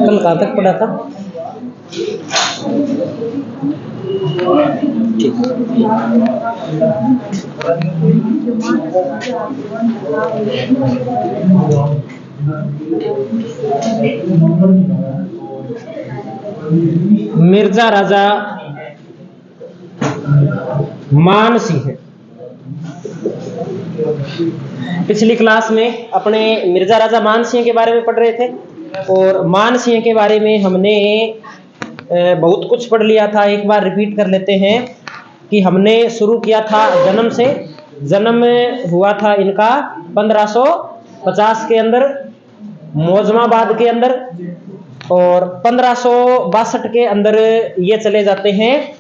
कल कहाँ तक पढ़ा था? ठीक। मिर्जा राजा मान सिंह। पिछली क्लास में अपने मिर्जा राजा मान सिंह के बारे में पढ़ रहे थे और मान सिंह के बारे में हमने बहुत कुछ पढ़ लिया था। एक बार रिपीट कर लेते हैं कि हमने शुरू किया था जन्म से। जन्म हुआ था इनका 1550 के अंदर मौजमाबाद के अंदर, और 1562 के अंदर ये चले जाते हैं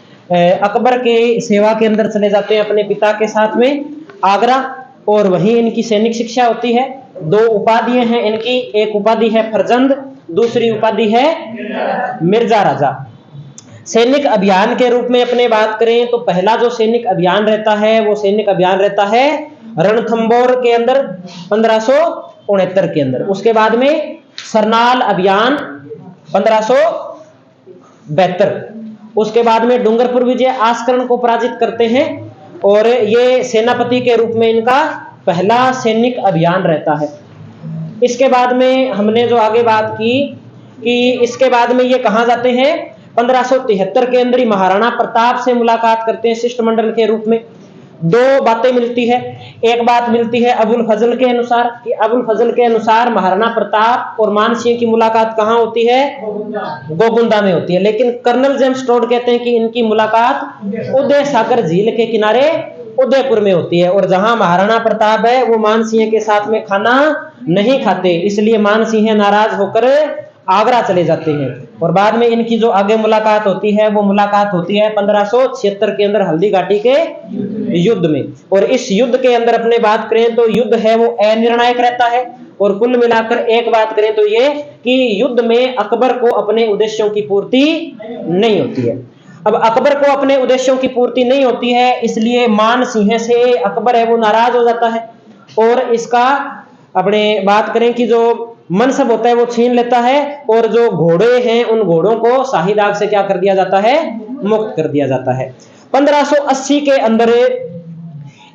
अकबर के सेवा के अंदर चले जाते हैं अपने पिता के साथ में आगरा, और वहीं इनकी सैनिक शिक्षा होती है। 2 उपाधियां हैं इनकी, एक उपाधि है फरजंद, दूसरी उपाधि है मिर्जा राजा। सैनिक अभियान के रूप में अपने बात करें तो पहला जो सैनिक अभियान रहता है वो सैनिक अभियान रहता है रणथंबोर के अंदर 1569 के अंदर। उसके बाद में सरनाल अभियान 1572, उसके बाद में डूंगरपुर विजय आस्करण को पराजित करते हैं, और ये सेनापति के रूप में इनका पहला सैनिक अभियान रहता है। इसके बाद में हमने जो आगे बात की कि इसके बाद में ये कहां जाते हैं, 1573 के अंदर ही महाराणा प्रताप से मुलाकात करते हैं शिष्टमंडल के रूप में। 2 बातें मिलती है। एक बात मिलती है अबुल फजल के अनुसार कि अबुल फजल के अनुसार महाराणा प्रताप और मान सिंह की मुलाकात कहां होती है, गोगुंदा में होती है। लेकिन कर्नल जेम्स टोड कहते हैं कि इनकी मुलाकात उदय सागर झील के किनारे उदयपुर में होती है, और जहां महाराणा प्रताप है वो मान सिंह के साथ में खाना नहीं खाते, इसलिए मान सिंह नाराज होकर आगरा चले जाते हैं। और बाद में इनकी जो आगे मुलाकात होती है वो मुलाकात होती है 1576 के अंदर हल्दी घाटी के युद्ध में। और इस युद्ध के अंदर अपने बात करें तो युद्ध है वो अनिर्णायक रहता है, और कुल मिलाकर एक बात करें तो ये कि युद्ध में अकबर को अपने उद्देश्यों की पूर्ति नहीं होती है। अब अकबर को अपने उद्देश्यों की पूर्ति नहीं होती है, इसलिए मान सिंह से अकबर है वो नाराज हो जाता है, और इसका अपने बात करें कि जो मनसब होता है वो छीन लेता है, और जो घोड़े हैं उन घोड़ों को शाही दाग से क्या कर दिया जाता है, मुक्त कर दिया जाता है। 1580 के अंदर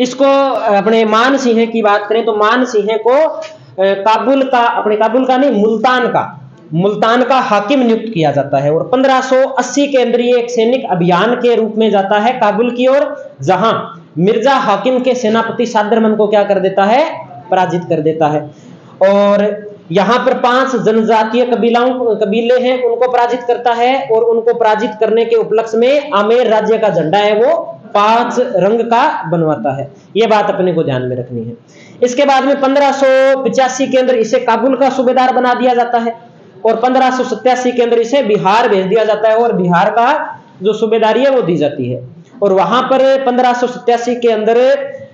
इसको अपने मान सिंह की बात करें तो मान सिंह को काबुल का, अपने काबुल का नहीं मुल्तान का हाकिम नियुक्त किया जाता है, और 1580 के अंदर ये एक सैनिक अभियान के रूप में जाता है काबुल की ओर, जहां मिर्जा हाकिम के सेनापति सादरमन को क्या कर देता है, पराजित कर देता है। और यहां पर 5 जनजातीय कबीले हैं उनको पराजित करता है, और उनको पराजित करने के उपलक्ष्य में आमेर राज्य का झंडा है वो 5 रंग का बनवाता है। ये बात अपने को ध्यान में रखनी है। इसके बाद में 1585 के अंदर इसे काबुल का सूबेदार बना दिया जाता है, और 1587 के अंदर इसे बिहार भेज दिया जाता है, और बिहार का जो सूबेदारी है वो दी जाती है। और वहां पर 1587 के अंदर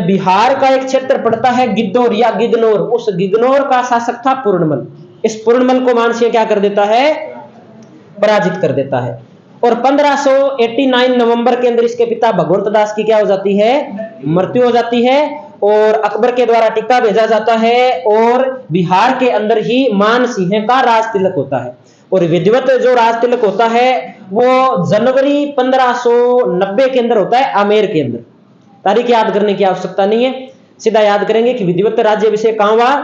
बिहार का एक क्षेत्र पड़ता है गिद्धौर या गिगनौर, उस गिगनौर का शासक था पूर्णमल। इस पूर्णमल को मान सिंह क्या कर देता है, पराजित कर देता है। और 1589 नवंबर के अंदर इसके पिता भगवंत दास की क्या हो जाती है, मृत्यु हो जाती है, और अकबर के द्वारा टिक्का भेजा जाता है, और बिहार के अंदर ही मान सिंह का राज तिलक होता है। और विधिवत जो राज तिलक होता है वो जनवरी 1590 के अंदर होता है आमेर के अंदर। तारीख याद करने की आवश्यकता नहीं है, सीधा याद करेंगे कि विधिवत राज्याभिषेक कहां हुआ,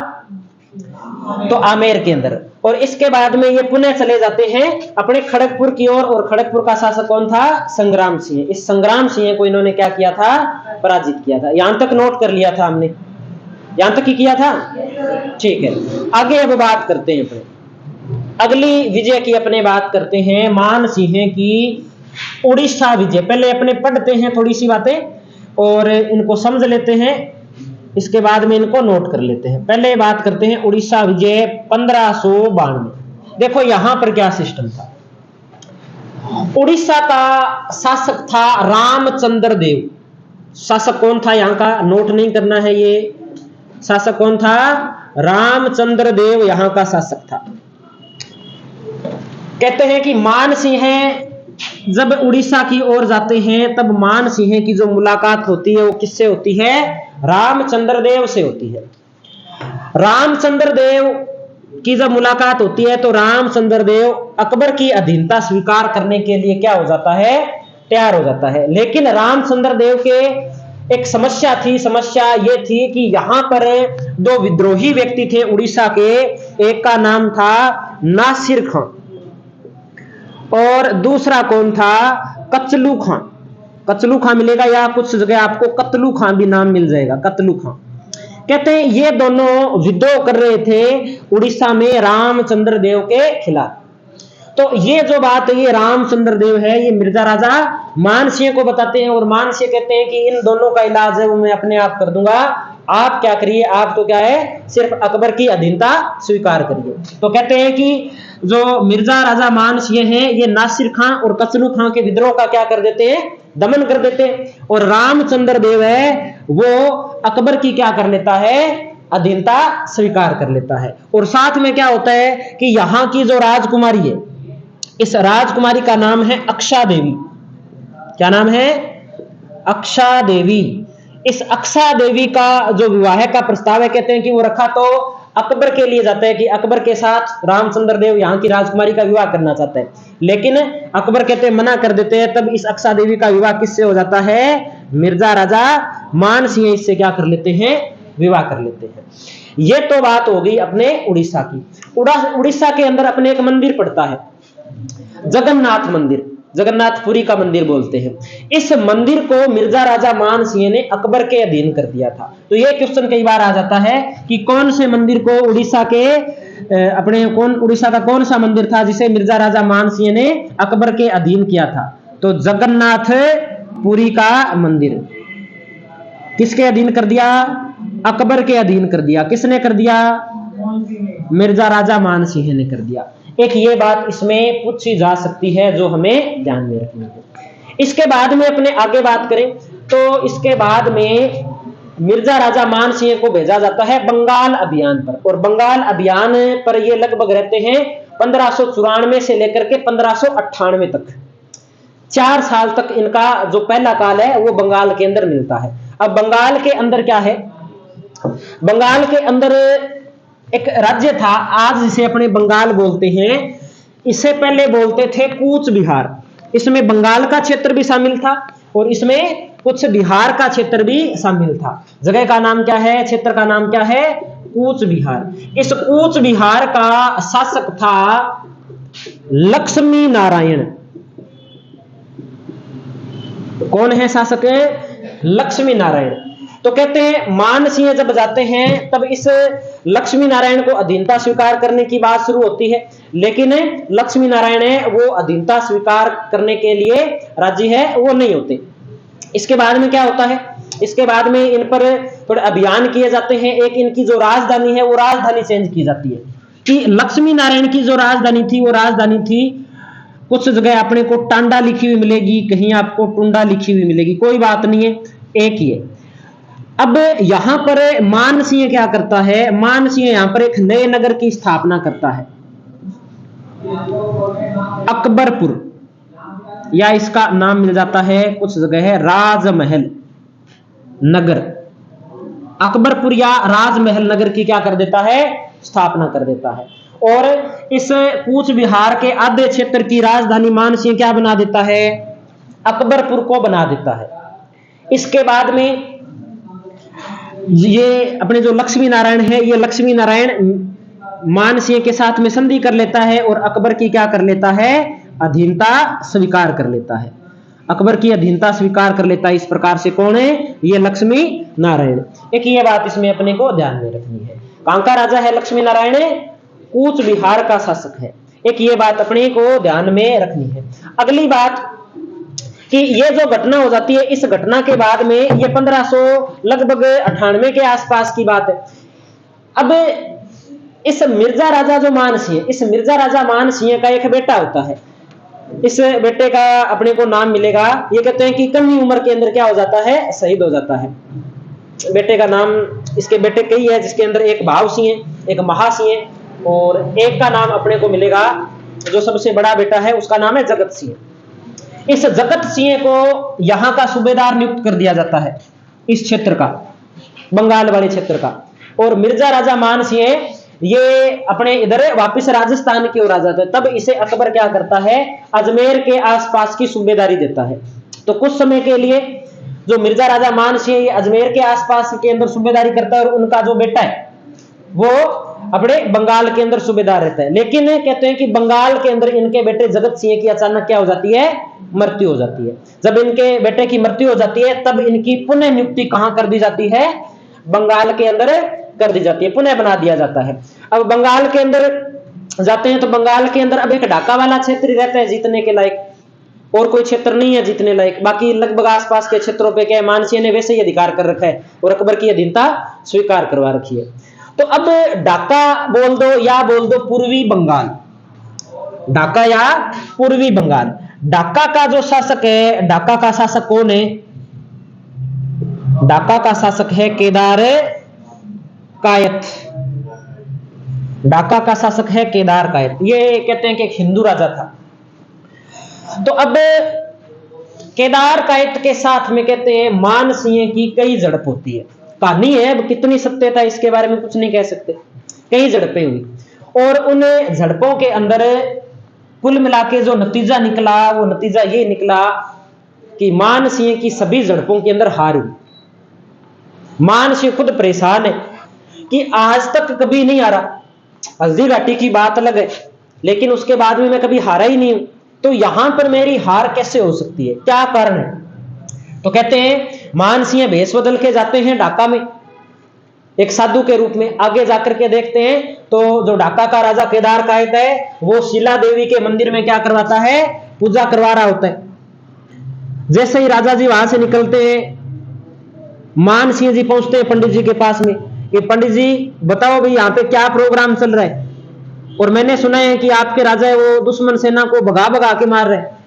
तो आमेर के अंदर। और इसके बाद में ये पुनः चले जाते हैं अपने खड़गपुर की ओर, और खड़गपुर का शासक कौन था, संग्राम सिंह। इस संग्राम सिंह को इन्होंने क्या किया था, पराजित किया था। यहां तक नोट कर लिया था हमने, यहां तक ही किया था, ठीक है। आगे अब बात करते हैं अपने अगली विजय की, अपने बात करते हैं मान सिंह की उड़ीसा विजय। पहले अपने पढ़ते हैं थोड़ी सी बातें और इनको समझ लेते हैं, इसके बाद में इनको नोट कर लेते हैं। पहले बात करते हैं उड़ीसा विजय 1592। देखो यहां पर क्या सिस्टम था। उड़ीसा का शासक था रामचंद्र देव। शासक कौन था यहां का, नोट नहीं करना है, ये शासक कौन था, रामचंद्र देव यहां का शासक था। कहते हैं कि मान सिंह जब उड़ीसा की ओर जाते हैं तब मान सिंह की जो मुलाकात होती है वो किससे होती है? रामचंद्र देव से होती है। रामचंद्र देव की जब मुलाकात होती है तो रामचंद्र देव अकबर की अधीनता स्वीकार करने के लिए क्या हो जाता है? तैयार हो जाता है। लेकिन रामचंद्र देव के एक समस्या थी, समस्या ये थी कि यहां पर दो विद्रोही व्यक्ति थे उड़ीसा के, एक का नाम था नासिर खां और दूसरा कौन था? कचलू खां। कचलू खां मिलेगा या कुछ जगह आपको कतलू खां भी नाम मिल जाएगा, कतलू खां। कहते हैं ये दोनों विद्रोह कर रहे थे उड़ीसा में रामचंद्र देव के खिलाफ। तो ये जो बात है ये रामचंद्र देव है ये मिर्जा राजा मानसिंह को बताते हैं और मानसिंह कहते हैं कि इन दोनों का इलाज है वो मैं अपने आप कर दूंगा, आप क्या करिए, आप तो क्या है सिर्फ अकबर की अधीनता स्वीकार करिए। तो कहते हैं कि जो मिर्जा राजा मानसिंह हैं ये नासिर खां और कचलू खां के विद्रोह का क्या कर देते हैं? दमन कर देते हैं। और रामचंद्र देव है वो अकबर की क्या कर लेता है? अधीनता स्वीकार कर लेता है। और साथ में क्या होता है कि यहां की जो राजकुमारी है इस राजकुमारी का नाम है अक्षा देवी। क्या नाम है? अक्षा देवी। इस अक्षा देवी का जो विवाह का प्रस्ताव है कहते हैं कि वो रखा तो अकबर के लिए जाता है कि अकबर के साथ रामचंद्र देव यहाँ की राजकुमारी का विवाह करना चाहता है, लेकिन अकबर कहते हैं मना कर देते हैं। तब इस अक्षा देवी का विवाह किससे हो जाता है? मिर्जा राजा मानसिंह इससे क्या कर लेते हैं? विवाह कर लेते हैं। ये तो बात हो गई अपने उड़ीसा की। उड़ीसा के अंदर अपने एक मंदिर पड़ता है जगन्नाथ मंदिर, जगन्नाथपुरी का मंदिर बोलते हैं। इस मंदिर को मिर्जा राजा मानसिंह ने अकबर के अधीन कर दिया था। तो ये क्वेश्चन कई बार आ जाता है कि कौन से मंदिर को उड़ीसा के उड़ीसा का कौन सा मंदिर था जिसे मिर्जा राजा मानसिंह ने अकबर के अधीन किया था? तो जगन्नाथपुरी का मंदिर किसके अधीन कर दिया? अकबर के अधीन कर दिया। किसने कर दिया? मिर्जा राजा मानसिंह ने कर दिया। एक ये बात इसमें पूछी जा सकती है जो हमें ध्यान में रखनी है। इसके बाद में अपने आगे बात करें तो इसके बाद में मिर्जा राजा मानसिंह को भेजा जाता है बंगाल अभियान पर, और बंगाल अभियान पर ये लगभग रहते हैं 1594 से लेकर के 1598 तक। 4 साल तक इनका जो पहला काल है वो बंगाल के अंदर मिलता है। अब बंगाल के अंदर क्या है? बंगाल के अंदर एक राज्य था, आज जिसे अपने बंगाल बोलते हैं, इससे पहले बोलते थे कूच बिहार। इसमें बंगाल का क्षेत्र भी शामिल था और इसमें कुछ बिहार का क्षेत्र भी शामिल था। जगह का नाम क्या है? क्षेत्र का नाम क्या है? कूच बिहार। इस कूच बिहार का शासक था लक्ष्मी नारायण। कौन है शासक? लक्ष्मी नारायण। तो कहते हैं मानसिंह जब जाते हैं तब इस लक्ष्मी नारायण को अधीनता स्वीकार करने की बात शुरू होती है, लेकिन लक्ष्मी नारायण है वो अधीनता स्वीकार करने के लिए राजी है वो नहीं होते। इसके बाद में क्या होता है? इसके बाद में इन पर थोड़े अभियान किए जाते हैं। एक इनकी जो राजधानी है वो राजधानी चेंज की जाती है कि लक्ष्मी नारायण की जो राजधानी थी वो राजधानी थी, कुछ जगह अपने को टांडा लिखी हुई मिलेगी, कहीं आपको टुंडा लिखी हुई मिलेगी, कोई बात नहीं है, एक ही है। अब यहां पर मानसिंह क्या करता है? मानसिंह यहां पर एक नए नगर की स्थापना करता है, अकबरपुर, या इसका नाम मिल जाता है कुछ जगह है राजमहल नगर। अकबरपुर या राजमहल नगर की क्या कर देता है? स्थापना कर देता है। और इस कूच बिहार के आधे क्षेत्र की राजधानी मानसिंह क्या बना देता है? अकबरपुर को बना देता है। इसके बाद में ये अपने जो लक्ष्मी नारायण है ये लक्ष्मी नारायण मानसिंह के साथ में संधि कर लेता है और अकबर की क्या कर लेता है? अधीनता स्वीकार कर लेता है। अकबर की अधीनता स्वीकार कर लेता है। इस प्रकार से कौन है? ये लक्ष्मी नारायण। एक ये बात इसमें अपने को ध्यान में रखनी है। कहां का राजा है लक्ष्मी नारायण? कूच बिहार का शासक है। एक ये बात अपने को ध्यान में रखनी है। अगली बात कि ये जो घटना हो जाती है, इस घटना के बाद में ये 1598 के आसपास की बात है। अब इस मिर्जा राजा जो मानसिंह, इस मिर्जा राजा मानसिंह का एक बेटा होता है। इस बेटे का अपने को नाम मिलेगा, ये कहते हैं कि कम ही उम्र के अंदर क्या हो जाता है? शहीद हो जाता है। बेटे का नाम, इसके बेटे कई है जिसके अंदर एक भाव सिंह, एक महासिंह और एक का नाम अपने को मिलेगा जो सबसे बड़ा बेटा है उसका नाम है जगत सिंह। इस जगत सिंह को यहां का सूबेदार नियुक्त कर दिया जाता है, इस क्षेत्र का, बंगाल वाले क्षेत्र का। और मिर्जा राजा मान सिंह ये अपने इधर वापस राजस्थान की ओर आ जाता है। तब इसे अकबर क्या करता है, अजमेर के आसपास की सूबेदारी देता है। तो कुछ समय के लिए जो मिर्जा राजा मान सिंह ये अजमेर के आसपास के अंदर सूबेदारी करता है, और उनका जो बेटा है वो अपने बंगाल के अंदर सूबेदार रहता है। लेकिन कहते हैं कि बंगाल के अंदर इनके बेटे जगत सिंह की अचानक क्या हो जाती है, मृत्यु हो जाती है। जब इनके बेटे की मृत्यु हो जाती है तब इनकी पुनः नियुक्ति कहां कर दी जाती है, बंगाल के अंदर कर दी जाती है, पुनः बना दिया जाता है। अब बंगाल के अंदर जाते हैं तो बंगाल के अंदर अब एक ढाका वाला क्षेत्र ही रहता है जीतने के लायक, और कोई क्षेत्र नहीं है जीतने लायक। बाकी लगभग आसपास के क्षेत्रों पे क्या मान सिंह ने वैसे ही अधिकार कर रखा है और अकबर की अधीनता स्वीकार करवा रखी है। तो अब ढाका बोल दो या बोल दो पूर्वी बंगाल, ढाका या पूर्वी बंगाल। ढाका का जो शासक है, ढाका का शासक कौन है, ढाका का शासक है केदार कायत। ढाका का शासक है केदार कायत। ये कहते हैं कि एक हिंदू राजा था। तो अब केदार कायत के साथ में कहते हैं मान सिंह की कई झड़प होती है। कहानी है, अब कितनी सत्यता इसके बारे में कुछ नहीं कह सकते, कई झड़पें हुई। और उन झड़पों के अंदर कुल मिला के जो नतीजा निकला वो नतीजा ये निकला कि मान सिंह की सभी झड़पों के अंदर हार हुई। मान सिंह खुद परेशान है कि आज तक कभी नहीं हारा। हल्दी घाटी की बात अलग है, लेकिन उसके बाद में मैं कभी हारा ही नहीं हूं, तो यहां पर मेरी हार कैसे हो सकती है, क्या कारण है। तो कहते हैं मान सिंह भेष बदल के जाते हैं ढाका में एक साधु के रूप में। आगे जाकर के देखते हैं तो जो ढाका का राजा केदार कायत है वो शिला देवी के मंदिर में क्या करवाता है, पूजा करवा रहा होता है। जैसे ही राजा जी वहां से निकलते हैं, मान सिंह जी पहुंचते हैं पंडित जी के पास में कि पंडित जी बताओ भाई यहाँ पे क्या प्रोग्राम चल रहा है, और मैंने सुना है कि आपके राजा है वो दुश्मन सेना को भगा भगा के मार रहे हैं।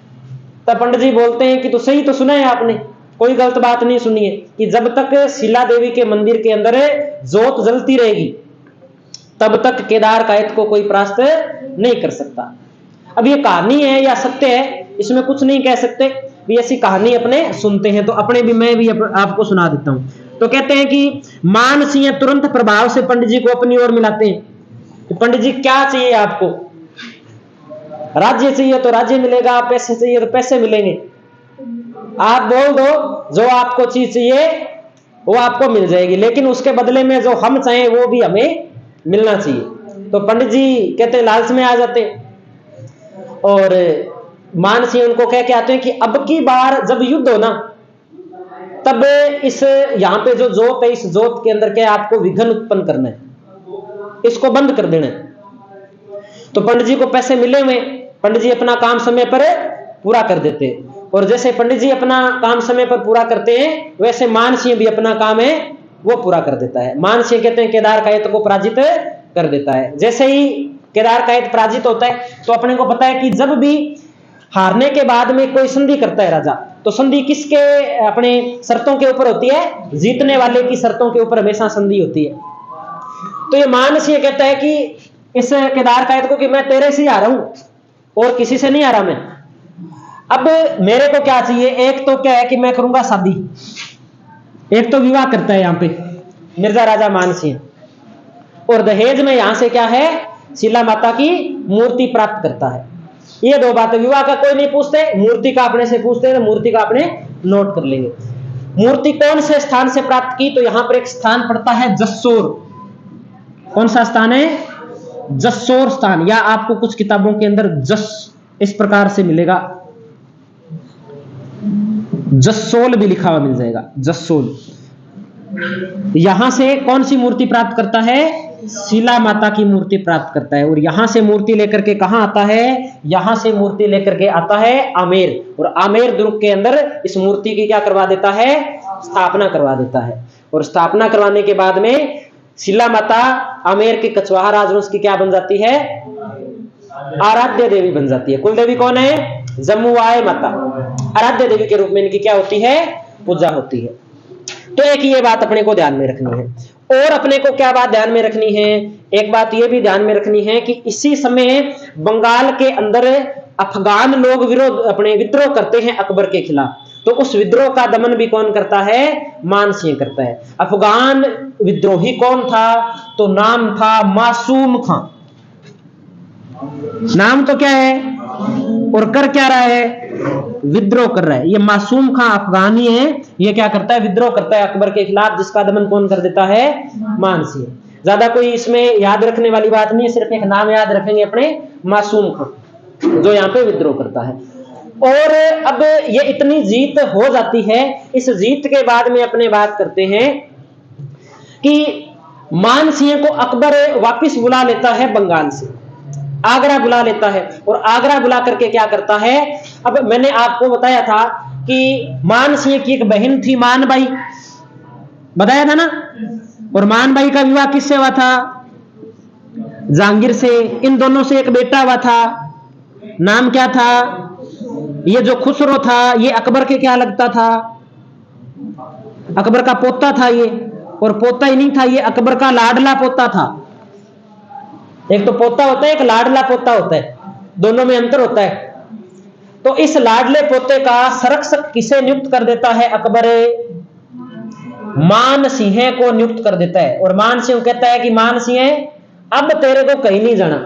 तब पंडित जी बोलते हैं कि तो सही तो सुना है आपने, कोई गलत बात नहीं सुनी है, कि जब तक शिला देवी के मंदिर के अंदर जोत जलती रहेगी तब तक केदार कायत को कोई परास्त नहीं कर सकता। अब ये कहानी है या सत्य है इसमें कुछ नहीं कह सकते, भी ऐसी कहानी अपने सुनते हैं तो अपने भी मैं भी आपको सुना देता हूं। तो कहते हैं कि मान सिंह तुरंत प्रभाव से पंडित जी को अपनी ओर मिलाते हैं कि पंडित जी क्या चाहिए आपको, राज्य चाहिए तो राज्य मिलेगा, पैसे चाहिए तो पैसे मिलेंगे, आप बोल दो जो आपको चीज चाहिए वो आपको मिल जाएगी, लेकिन उसके बदले में जो हम चाहें वो भी हमें मिलना चाहिए। तो पंडित जी कहते हैं लालच में आ जाते हैं, और मान सिंह उनको कह के आते हैं कि अब की बार जब युद्ध हो ना तब इस यहाँ पे जो जोत है इस जोत के अंदर क्या आपको विघ्न उत्पन्न करना है, इसको बंद कर देना है। तो पंडित जी को पैसे मिले हुए, पंडित जी अपना काम समय पर पूरा कर देते हैं, और जैसे पंडित जी अपना काम समय पर पूरा करते हैं वैसे मान सिंह भी अपना काम है वो पूरा कर देता है। मान सिंह कहते हैं केदार कायत को पराजित कर देता है। जैसे ही केदार कायत पराजित होता है तो अपने को पता है कि जब भी हारने के बाद में कोई संधि करता है राजा, तो संधि किसके अपने शर्तों के ऊपर होती है, जीतने वाले की शर्तों के ऊपर हमेशा संधि होती है। तो ये मान सिंह कहता है कि इस केदार कायत को कि मैं तेरे से ही आ रहा हूं और किसी से नहीं आ रहा मैं, अब मेरे को क्या चाहिए, एक तो क्या है कि मैं करूंगा शादी, एक तो विवाह करता है यहाँ पे मिर्जा राजा मान सिंह, और दहेज में यहां से क्या है शिला माता की मूर्ति प्राप्त करता है। ये दो बातें, विवाह का कोई नहीं पूछते, मूर्ति का अपने से पूछते हैं, तो मूर्ति का अपने नोट कर लेंगे। मूर्ति कौन से स्थान से प्राप्त की, तो यहां पर एक स्थान पड़ता है जसोर। कौन सा स्थान है, जसोर स्थान, या आपको कुछ किताबों के अंदर जस इस प्रकार से मिलेगा, जसोल भी लिखा हुआ मिल जाएगा, जसोल। यहां से कौन सी मूर्ति प्राप्त करता है, शिला माता की मूर्ति प्राप्त करता है। और यहां से मूर्ति लेकर के कहां आता है, यहां से मूर्ति लेकर के आता है आमेर, और आमेर दुर्ग के अंदर इस मूर्ति की क्या करवा देता है, स्थापना करवा देता है। और स्थापना करवाने के बाद में शिला माता आमेर के कछवाहा राजवंश की क्या बन जाती है, आराध्य देवी बन जाती है। कुल देवी कौन है, जम्मुआय माता, आराध्य देवी के रूप में इनकी क्या होती है, पूजा होती है। तो एक ये बात अपने को ध्यान में रखनी है। और अपने को क्या बात ध्यान में रखनी है, एक बात यह भी ध्यान में रखनी है कि इसी समय बंगाल के अंदर अफगान लोग विद्रोह करते हैं अकबर के खिलाफ। तो उस विद्रोह का दमन भी कौन करता है, मानसिंह करता है। अफगान विद्रोही कौन था, तो नाम था मासूम खां। नाम तो क्या है और कर क्या रहा है, विद्रोह कर रहा है। ये मासूम खां अफगानी है, ये क्या करता है, विद्रोह करता है अकबर के खिलाफ, जिसका दमन कौन कर देता है, मानसिंह। ज्यादा कोई इसमें याद रखने वाली बात नहीं है, सिर्फ एक नाम याद रखेंगे अपने, मासूम खां, जो यहां पे विद्रोह करता है। और अब ये इतनी जीत हो जाती है, इस जीत के बाद में अपने बात करते हैं कि मानसिंह को अकबर वापिस बुला लेता है बंगाल से, आगरा बुला लेता है। और आगरा बुला करके क्या करता है, अब मैंने आपको बताया था कि मानसिंह की एक बहन थी मानबाई, बताया था ना। और मानबाई का विवाह किससे हुआ था, जहांगीर से। इन दोनों से एक बेटा हुआ था, नाम क्या था, ये जो खुसरो था ये अकबर के क्या लगता था, अकबर का पोता था ये। और पोता ही नहीं था, ये अकबर का लाडला पोता था। एक तो पोता होता है, एक लाडला पोता होता है, दोनों में अंतर होता है। तो इस लाडले पोते का संरक्षक किसे नियुक्त कर देता है अकबर, मानसिंह को नियुक्त कर देता है। और मानसिंह कहता है कि मानसिंह अब तेरे को कहीं नहीं जाना,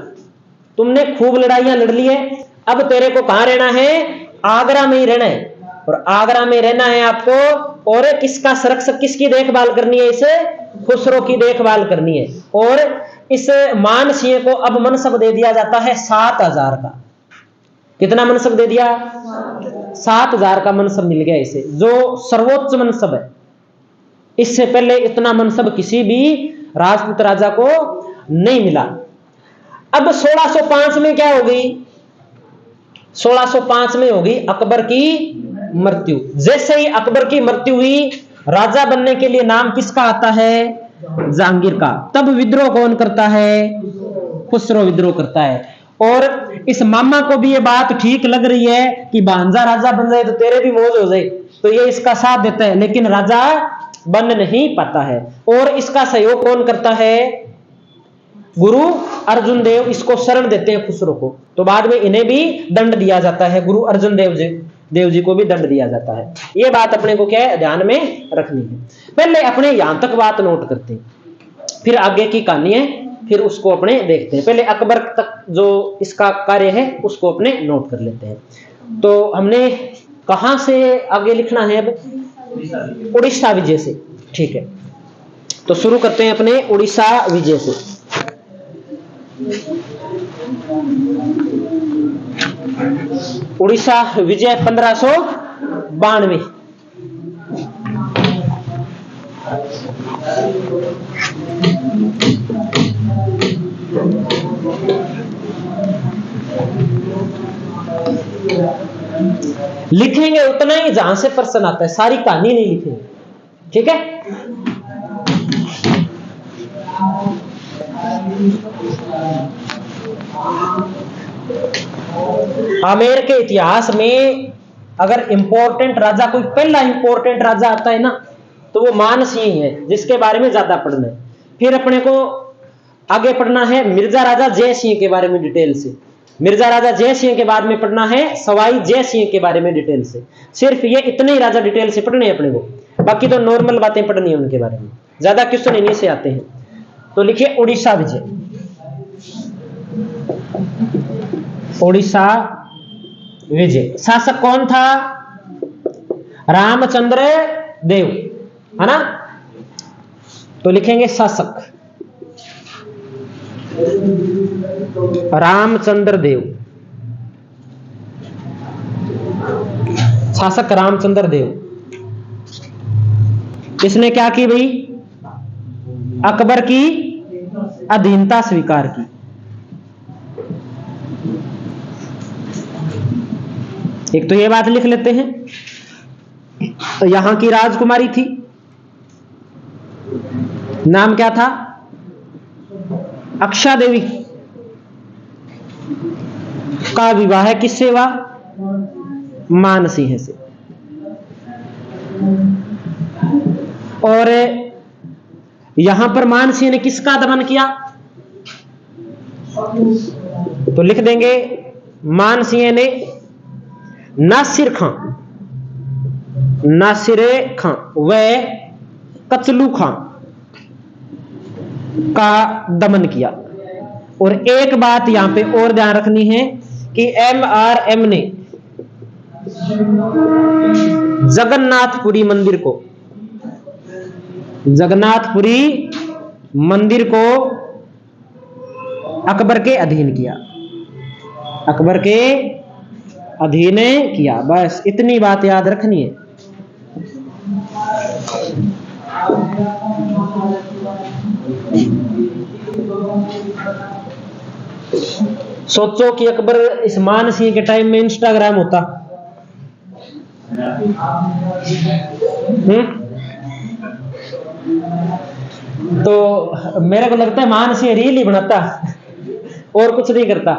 तुमने खूब लड़ाइयां लड़ ली है, अब तेरे को कहां रहना है, आगरा में ही रहना है। और आगरा में रहना है आपको, और किसका संरक्षक, किसकी देखभाल करनी है, इसे खुसरो की देखभाल करनी है। और इस मानसिंह को अब मनसब दे दिया जाता है 7,000 का। कितना मनसब दे दिया, 7,000 का मनसब मिल गया इसे, जो सर्वोच्च मनसब है। इससे पहले इतना मनसब किसी भी राजपूत राजा को नहीं मिला। अब 1605 में क्या होगी, 1605 में होगी अकबर की मृत्यु। जैसे ही अकबर की मृत्यु हुई, राजा बनने के लिए नाम किसका आता है, जहांगीर का। तब विद्रोह कौन करता है, खुसरो विद्रोह करता है। और इस मामा को भी ये बात ठीक लग रही है कि भांजा राजा बन जाए तो तेरे भी मौज हो जाए, तो ये इसका साथ देता है, लेकिन राजा बन नहीं पाता है। और इसका सहयोग कौन करता है, गुरु अर्जुन देव इसको शरण देते हैं खुसरो को। तो बाद में इन्हें भी दंड दिया जाता है, गुरु अर्जुन देव जी को भी दंड दिया जाता है। ये बात अपने को क्या है, ध्यान में रखनी है। पहले अपने यहां तक बात नोट करते हैं, फिर आगे की कहानी है, फिर उसको अपने देखते हैं। पहले अकबर तक जो इसका कार्य है उसको अपने नोट कर लेते हैं। तो हमने कहां से आगे लिखना है, अब उड़ीसा विजय से, ठीक है। तो शुरू करते हैं अपने उड़ीसा विजय से। उड़ीसा विजय 1592। लिखेंगे उतना ही जहां से प्रश्न आता है, सारी कहानी नहीं लिखेंगे, ठीक है। आमेर के इतिहास में अगर इंपॉर्टेंट राजा, कोई पहला इंपॉर्टेंट राजा आता है ना, तो वो मानसिंह है, जिसके बारे में ज्यादा पढ़ना है। फिर अपने को आगे पढ़ना है मिर्जा राजा जय सिंह के बारे में डिटेल से। मिर्जा राजा जय सिंह के बाद में पढ़ना है सवाई जय सिंह के बारे में डिटेल से। सिर्फ ये इतने ही राजा डिटेल से पढ़ने हैं अपने को, बाकी तो नॉर्मल बातें पढ़नी है उनके बारे में, ज्यादा क्वेश्चन इन्हीं से आते हैं। तो लिखिए उड़ीसा विजय। उड़ीसा विजय शासक कौन था, रामचंद्र देव, है ना। तो लिखेंगे शासक रामचंद्र देव, शासक रामचंद्र देव। इसने क्या की भाई, अकबर की अधीनता स्वीकार की। एक तो ये बात लिख लेते हैं। तो यहां की राजकुमारी थी, नाम क्या था, अक्षा देवी का विवाह किससे हुआ, मानसिंह से। और यहां पर मानसिंह ने किसका दमन किया? तो लिख देंगे मानसिंह ने नासिर खां व कचलू खां का दमन किया। और एक बात यहां पे और ध्यान रखनी है कि MRM ने जगन्नाथपुरी मंदिर को अकबर के अधीन किया, बस इतनी बात याद रखनी है। सोचो कि अकबर इस मानसिंह के टाइम में इंस्टाग्राम होता, तो मेरे को लगता है मानसिंह रील ही बनाता और कुछ नहीं करता,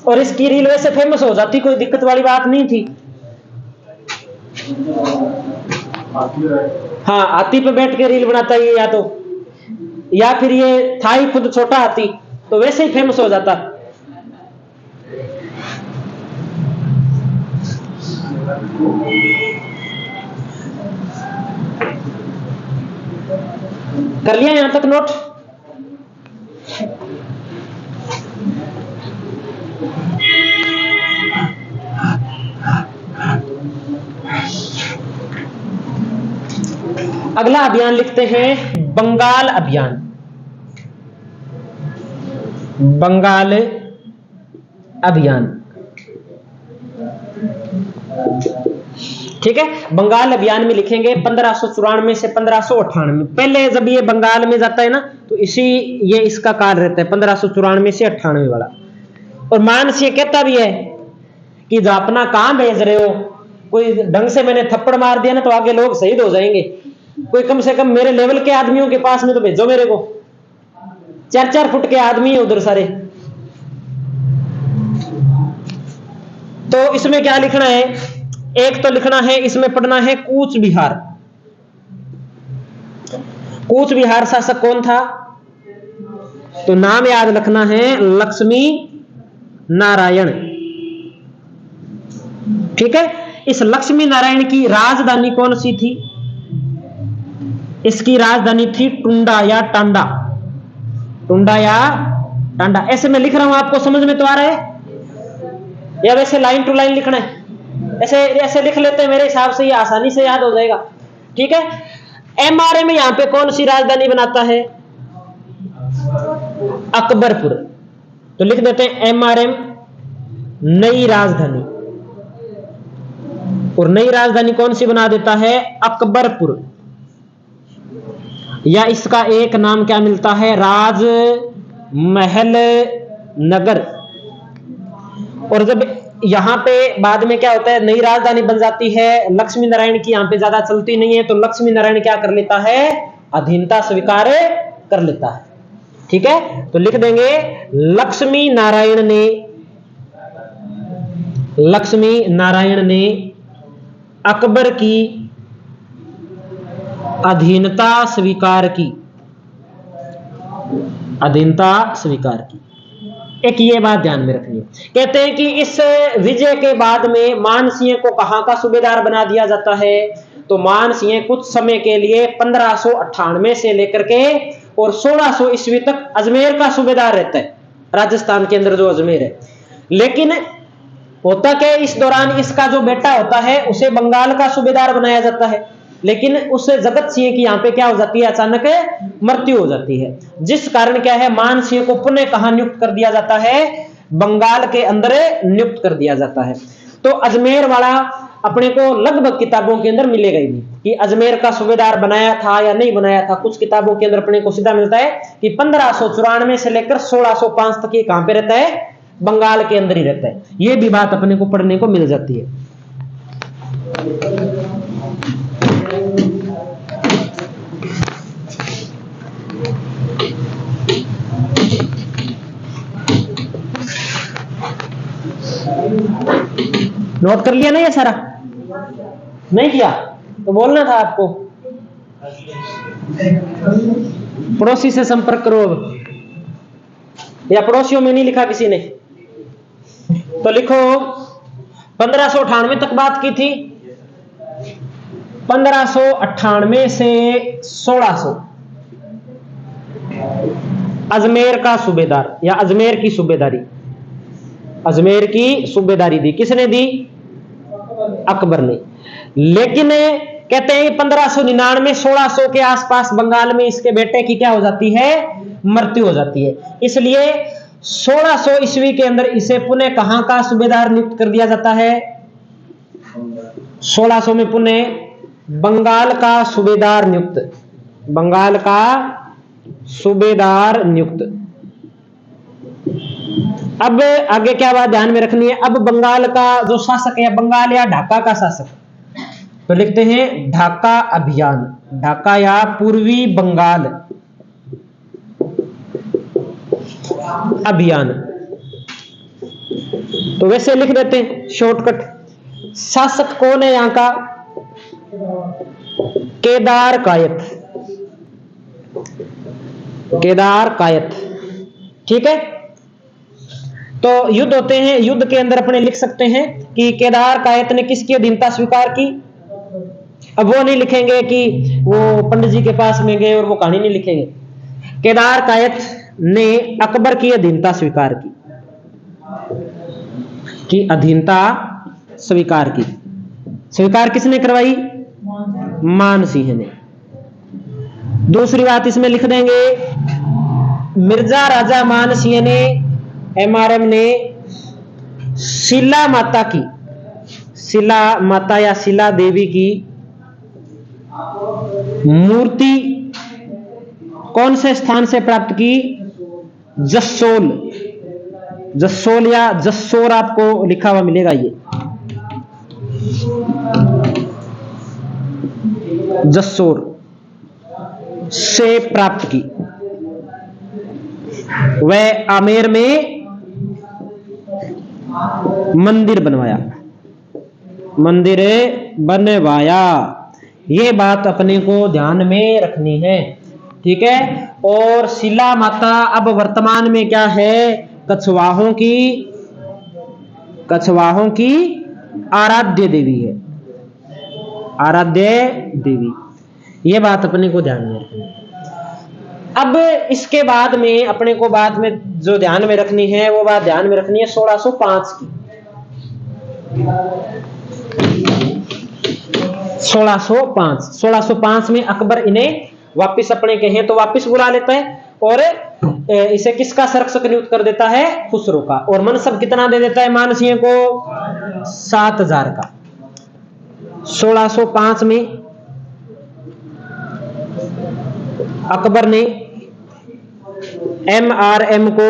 और इसकी रील वैसे फेमस हो जाती, कोई दिक्कत वाली बात नहीं थी। हाँ, हाथी पे बैठ के रील बनाता ये, या फिर ये था ही खुद छोटा हाथी, तो वैसे ही फेमस हो जाता। कर लिया यहां तक नोट? अगला अभियान लिखते हैं बंगाल अभियान। ठीक है, बंगाल अभियान में लिखेंगे 1594 से 1598। पहले जब ये बंगाल में जाता है ना, तो ये इसका काल रहता है 1594 से 98 वाला। और मानसिंह कहता भी है कि जापना कहां भेज रहे हो, कोई ढंग से मैंने थप्पड़ मार दिया ना तो आगे लोग शहीद हो जाएंगे, कोई कम से कम मेरे लेवल के आदमियों के पास में तो भेजो मेरे को। 4-4 फुट के आदमी है उधर सारे। तो इसमें क्या लिखना है? एक तो लिखना है, इसमें पढ़ना है कूच बिहार शासक कौन था? तो नाम याद रखना है लक्ष्मी नारायण। ठीक है, इस लक्ष्मी नारायण की राजधानी कौन सी थी? इसकी राजधानी थी टुंडा या टांडा। ऐसे मैं लिख रहा हूं, आपको समझ में तो आ रहा है? या वैसे लाइन टू लाइन लिखना है? ऐसे लिख लेते हैं, मेरे हिसाब से ये आसानी से याद हो जाएगा। ठीक है, MRM में यहां पे कौन सी राजधानी बनाता है? अकबरपुर। तो लिख देते हैं MRM नई राजधानी, और नई राजधानी कौन सी बना देता है? अकबरपुर। या इसका एक नाम क्या मिलता है? राजमहल नगर। और जब यहां पे बाद में क्या होता है, नई राजधानी बन जाती है, लक्ष्मी नारायण की यहां पे ज्यादा चलती नहीं है, तो लक्ष्मी नारायण क्या कर लेता है? अधीनता स्वीकार कर लेता है। ठीक है, तो लिख देंगे लक्ष्मी नारायण ने अकबर की अधीनता स्वीकार की। एक ये बात ध्यान में रखनी है। कहते हैं कि इस विजय के बाद में मानसिंह को कहां का सूबेदार बना दिया जाता है? तो मानसिंह कुछ समय के लिए 1598 से लेकर के और 1600 ईस्वी तक अजमेर का सूबेदार रहता है, राजस्थान के अंदर जो अजमेर है। लेकिन होता क्या, इस दौरान इसका जो बेटा होता है उसे बंगाल का सूबेदार बनाया जाता है, लेकिन उससे जगत सिंह की यहां पे क्या हो जाती है? अचानक मृत्यु हो जाती है, जिस कारण क्या है, मानसिंह को पुनः कहां नियुक्त कर दिया जाता है? बंगाल के अंदर नियुक्त कर दिया जाता है। तो अजमेर वाला अपने को लगभग किताबों के अंदर मिलेगा ही नहीं कि अजमेर का सूबेदार बनाया था या नहीं बनाया था। कुछ किताबों के अंदर अपने को सीधा मिलता है कि 1594 से लेकर 1605 तक ये कहां पे रहता है? बंगाल के अंदर ही रहता है। ये भी बात अपने को पढ़ने को मिल जाती है। नोट कर लिया ना ये सारा? नहीं किया तो बोलना था आपको। पड़ोसी से संपर्क करो अब, या पड़ोसियों में नहीं लिखा किसी ने तो लिखो 1598 तक बात की थी, 1598 से 1600 अजमेर का सूबेदार या अजमेर की सूबेदारी, अजमेर की सूबेदारी दी किसने दी? अकबर ने। लेकिन कहते हैं 1599 1600 के आसपास बंगाल में इसके बेटे की क्या हो जाती है? मृत्यु हो जाती है। इसलिए 1600 ईस्वी के अंदर इसे पुनः कहां का सूबेदार नियुक्त कर दिया जाता है? 1600 में पुनः बंगाल का सूबेदार नियुक्त, बंगाल का सूबेदार नियुक्त। अब आगे क्या बात ध्यान में रखनी है? अब बंगाल का जो शासक है, बंगाल या ढाका का शासक, तो लिखते हैं ढाका अभियान, ढाका या पूर्वी बंगाल अभियान, तो वैसे लिख देते हैं शॉर्टकट। शासक कौन है यहां का? केदार कायत, केदार कायत, ठीक है। तो युद्ध होते हैं, युद्ध के अंदर अपने लिख सकते हैं कि केदार कायत ने किसकी अधीनता स्वीकार की। अब वो नहीं लिखेंगे कि वो पंडित जी के पास में गए और वो कहानी नहीं लिखेंगे। केदार कायत ने अकबर की अधीनता स्वीकार की अधीनता स्वीकार की। स्वीकार किसने करवाई? मान सिंह ने। दूसरी बात इसमें लिख देंगे, मिर्जा राजा मान सिंह ने, एमआरएम ने शिला माता की, शिला माता या शिला देवी की मूर्ति कौन से स्थान से प्राप्त की? जसोल, जसोल या जसोर आपको लिखा हुआ मिलेगा, ये जसोर से प्राप्त की। वह आमेर में मंदिर बनवाया, मंदिर बनवाया। ये बात अपने को ध्यान में रखनी है, ठीक है। और शिला माता अब वर्तमान में क्या है? कछवाहों की, कछवाहों की आराध्य देवी है, आराध्य देवी। ये बात अपने को ध्यान में रखनी है। अब इसके बाद में अपने को बाद में जो ध्यान में रखनी है वो बात ध्यान में रखनी है 1605 की। 1605 में अकबर इन्हें वापिस अपने कहें तो वापिस बुला लेता है और इसे किसका संरक्षक नियुक्त कर देता है? खुसरो का। और मनसब कितना दे देता है मान सिंह को? 7000 का। 1605 में अकबर ने एमआरएम को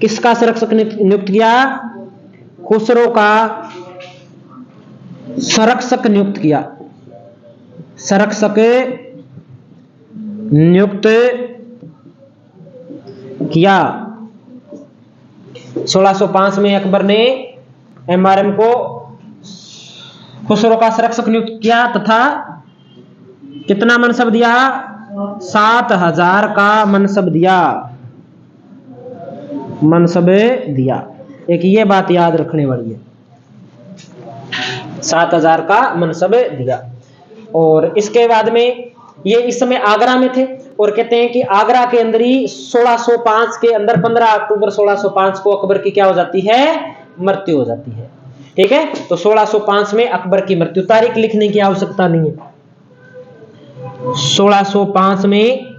किसका संरक्षक नियुक्त किया? खुसरो का संरक्षक नियुक्त किया, संरक्षक नियुक्त किया। 1605 में अकबर ने एमआरएम को खुसरो का संरक्षक नियुक्त किया तथा कितना मनसब दिया? 7000 का मनसब दिया, मनसब दिया। एक ये बात याद रखने वाली है, 7000 का मनसब दिया। और इसके बाद में ये इस समय आगरा में थे और कहते हैं कि आगरा के अंदर ही 1605 के अंदर 15 अक्टूबर 1605 को अकबर की क्या हो जाती है? मृत्यु हो जाती है, ठीक है। तो 1605 में अकबर की मृत्यु, तारीख लिखने की आवश्यकता नहीं है। 1605 में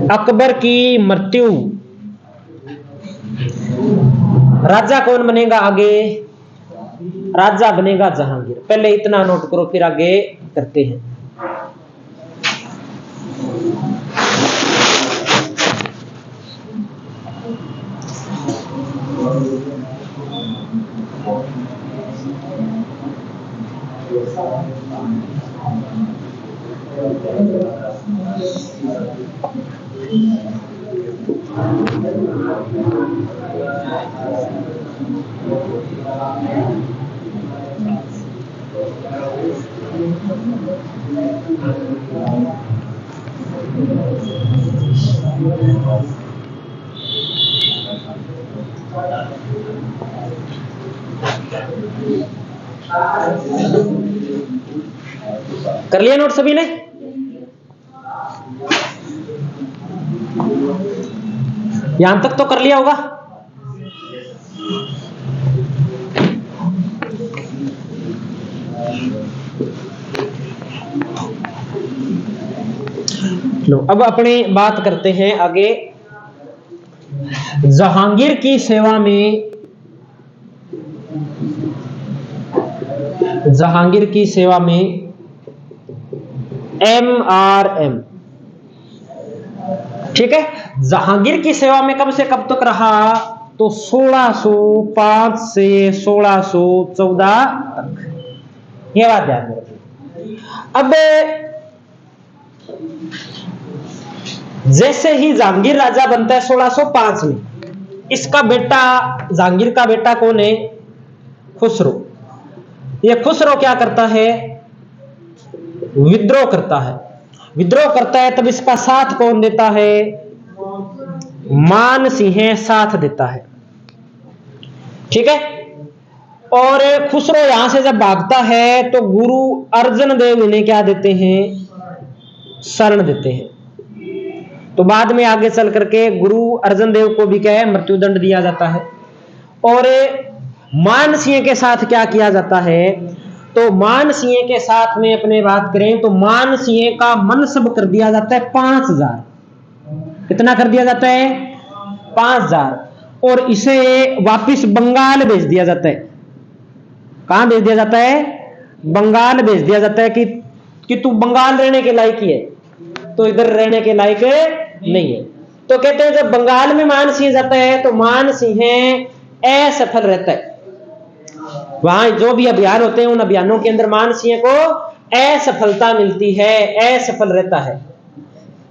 अकबर की मृत्यु। राजा कौन बनेगा आगे? राजा बनेगा जहांगीर। पहले इतना नोट करो, फिर आगे करते हैं। कर लिया नोट सभी ने? यहां तक तो कर लिया होगा। लो अब अपनी बात करते हैं आगे। जहांगीर की सेवा में, जहांगीर की सेवा में MRM, ठीक है। जहांगीर की सेवा में कब से कब तक रहा? तो 1605 से 1614 तक। यह बात ध्यान में रखिए। अब जैसे ही जहांगीर राजा बनता है 1605 में, इसका बेटा, जहांगीर का बेटा कौन है? खुसरो। यह खुसरो क्या करता है? विद्रोह करता है। विद्रोह करता है तब इसका साथ कौन देता है? मान सिंह साथ देता है, ठीक है। और खुसरो यहां से जब भागता है तो गुरु अर्जन देव इन्हें क्या देते हैं? शरण देते हैं। तो बाद में आगे चल करके गुरु अर्जन देव को भी क्या है? मृत्युदंड दिया जाता है। और मान सिंह के साथ क्या किया जाता है? तो मान सिंह के साथ में अपने बात करें तो मान सिंह का मनसब कर दिया जाता है 5000। कितना कर दिया जाता है? 5000। और इसे वापिस बंगाल भेज दिया जाता है। कहां भेज दिया जाता है? बंगाल भेज दिया जाता है कि तू बंगाल रहने के लायक ही है, तो इधर रहने के लायक नहीं है। तो कहते हैं जब बंगाल में मान सिंह जाता है तो मान सिंह असफल रहता है। वहां जो भी अभियान होते हैं उन अभियानों के अंदर मान सिंह को असफलता मिलती है, असफल रहता है।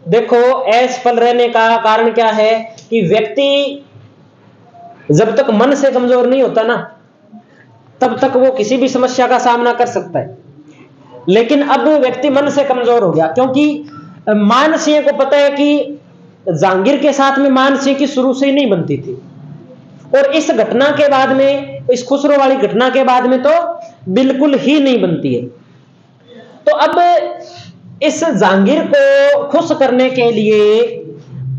देखो असफल रहने का कारण क्या है कि व्यक्ति जब तक मन से कमजोर नहीं होता ना, तब तक वो किसी भी समस्या का सामना कर सकता है। लेकिन अब व्यक्ति मन से कमजोर हो गया, क्योंकि मान सिंह को पता है कि जहांगीर के साथ में मान सिंह की शुरू से ही नहीं बनती थी। और इस घटना के बाद में, इस खुसरो वाली घटना के बाद में तो बिल्कुल ही नहीं बनती है। तो अब इस जहांगीर को खुश करने के लिए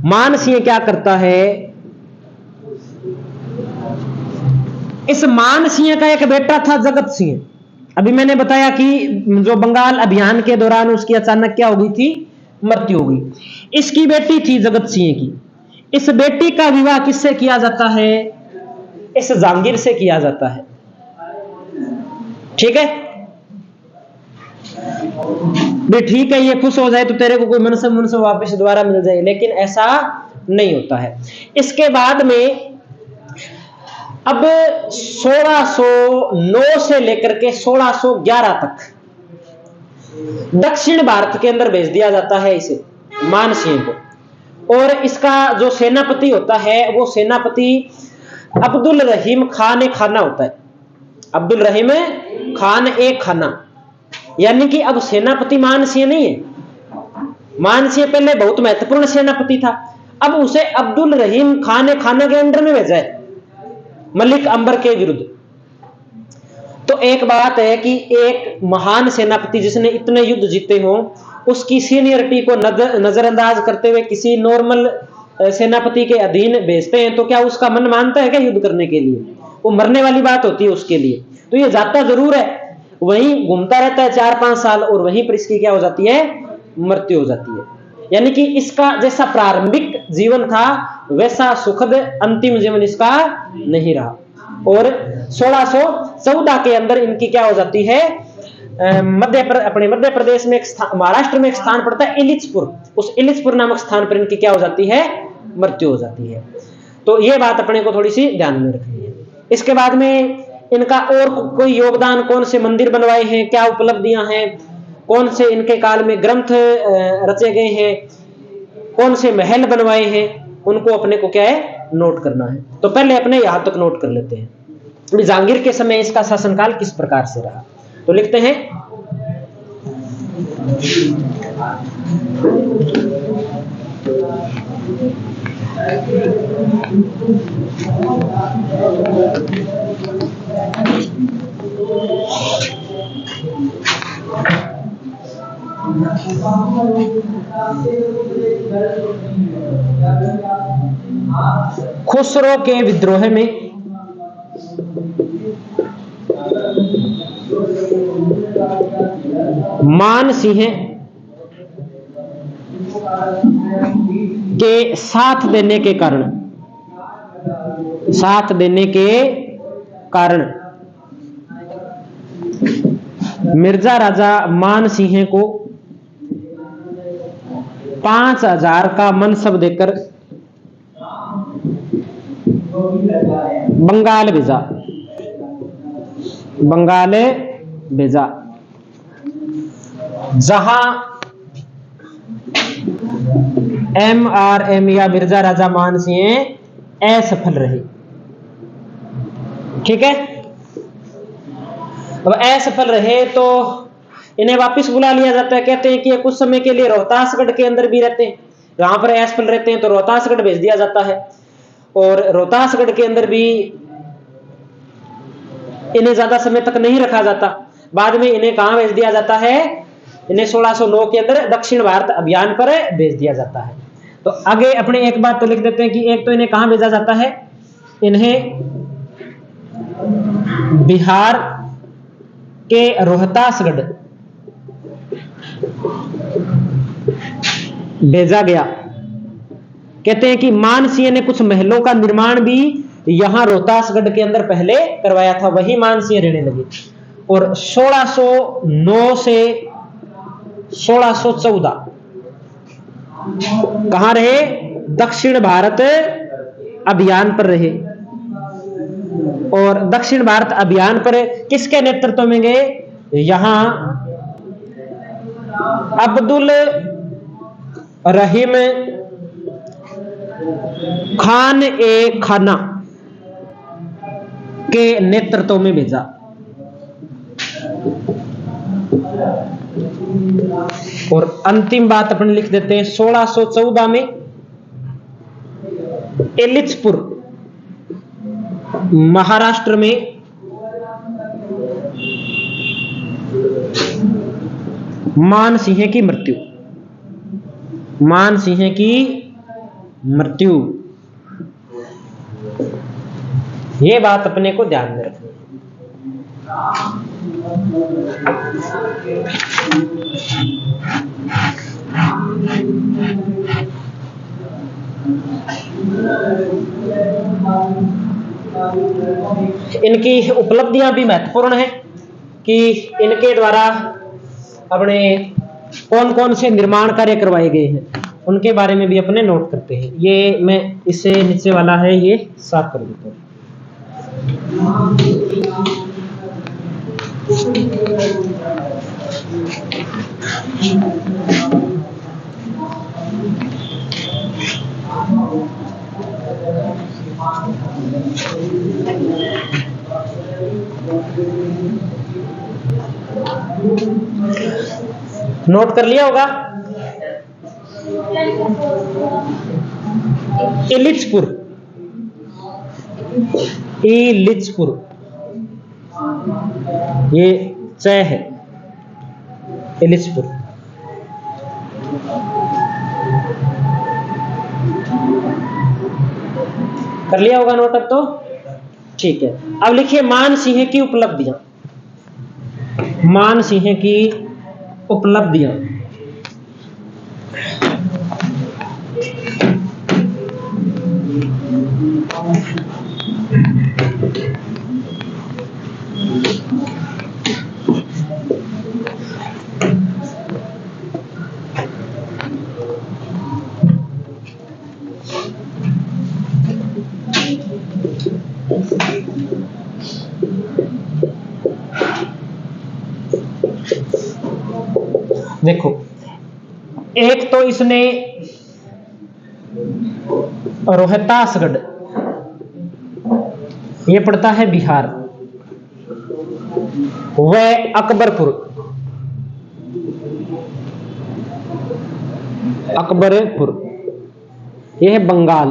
मान सिंह क्या करता है? इस मान सिंह का एक बेटा था जगत सिंह। अभी मैंने बताया कि जो बंगाल अभियान के दौरान उसकी अचानक क्या हो गई थी? मृत्यु हो गई। इसकी बेटी थी जगत सिंह की। इस बेटी का विवाह किससे किया जाता है? इस जहांगीर से किया जाता है, ठीक है। भी ठीक है, ये खुश हो जाए तो तेरे को कोई मनसब वापस दोबारा मिल जाए, लेकिन ऐसा नहीं होता है। इसके बाद में अब 1609 से लेकर के 1611 तक दक्षिण भारत के अंदर भेज दिया जाता है इसे, मान सिंह को। और इसका जो सेनापति होता है वो सेनापति अब्दुल रहीम खान ए खाना होता है। अब्दुल रहीम खान ए खाना, यानी कि अब सेनापति मान सिंह नहीं है। मान सिंह पहले बहुत महत्वपूर्ण सेनापति था, अब उसे अब्दुल रहीम खान ए खाना के अंडर में भेजा है मलिक अंबर के विरुद्ध। तो एक बात है कि एक महान सेनापति जिसने इतने युद्ध जीते हों, उसकी सीनियरिटी को नजरअंदाज करते हुए किसी नॉर्मल सेनापति के अधीन भेजते हैं, तो क्या उसका मन मानता है क्या युद्ध करने के लिए? वो मरने वाली बात होती है उसके लिए। तो ये जाता जरूर है, वहीं घूमता रहता है 4-5 साल, और वहीं पर इसकी क्या हो जाती है? मृत्यु हो जाती है। यानी कि इसका जैसा प्रारंभिक जीवन था वैसा सुखद अंतिम जीवन इसका नहीं रहा। और 1614 के अंदर इनकी क्या हो जाती है? अपने मध्य प्रदेश में महाराष्ट्र में एक स्थान पड़ता है इलिचपुर, उस इलिचपुर नामक स्थान पर इनकी क्या हो जाती है? मृत्यु हो जाती है। तो ये बात अपने को थोड़ी सी ध्यान में रखनी है। इसके बाद में इनका और कोई योगदान, कौन से मंदिर बनवाए हैं, क्या उपलब्धियां हैं, कौन से इनके काल में ग्रंथ रचे गए हैं, कौन से महल बनवाए हैं, उनको अपने को क्या है? नोट करना है। तो पहले अपने यहां तक नोट कर लेते हैं। जहांगीर के समय इसका शासनकाल किस प्रकार से रहा। तो लिखते हैं खुसरो के विद्रोह में मान सिंह के साथ देने के कारण मिर्जा राजा मान सिंह को 5,000 का मनसब देकर बंगाल भेजा, जहां MRM या मिर्जा राजा मान सिंह असफल रहे। ठीक है, अब असफल रहे तो इन्हें वापस बुला लिया जाता है। कहते हैं कि कुछ समय के लिए रोहतासगढ़ के अंदर भी रहते हैं, यहां पर असफल रहते हैं तो रोहतासगढ़ भेज दिया जाता है, और रोहतासगढ़ के अंदर भी इन्हें ज्यादा समय तक नहीं रखा जाता। बाद में इन्हें कहां भेज दिया जाता है? इन्हें 1609 के अंदर दक्षिण भारत अभियान पर भेज दिया जाता है। तो आगे अपने एक बात तो लिख देते हैं कि एक तो इन्हें कहां भेजा जाता है? इन्हें बिहार के रोहतासगढ़ भेजा गया। कहते हैं कि मान सिंह ने कुछ महलों का निर्माण भी यहां रोहतासगढ़ के अंदर पहले करवाया था, वही मान सिंह रहने लगे। और 1609 से 1614 कहां रहे? दक्षिण भारत अभियान पर रहे। और दक्षिण भारत अभियान पर किसके नेतृत्व में गए? यहां अब्दुल रहीम खान ए खाना के नेतृत्व में भेजा। और अंतिम बात अपन लिख देते हैं 1614 में एलिचपुर महाराष्ट्र में मान सिंह की मृत्यु। ये बात अपने को ध्यान में रखनी। इनकी उपलब्धियां भी महत्वपूर्ण है कि इनके द्वारा अपने कौन कौन से निर्माण कार्य करवाए गए हैं, उनके बारे में भी अपने नोट करते हैं। ये मैं इससे नीचे वाला है ये साफ कर देता हूं। नोट कर लिया होगा। इलिचपुर ये च है, इलिचपुर। कर लिया होगा नोट अब तो, ठीक है। अब लिखिए मान सिंह की उपलब्धियां। मान सिंह की उपलब्धियां देखो, एक तो इसने रोहतासगढ़, ये पड़ता है बिहार, वह अकबरपुर अकबरपुर, यह है बंगाल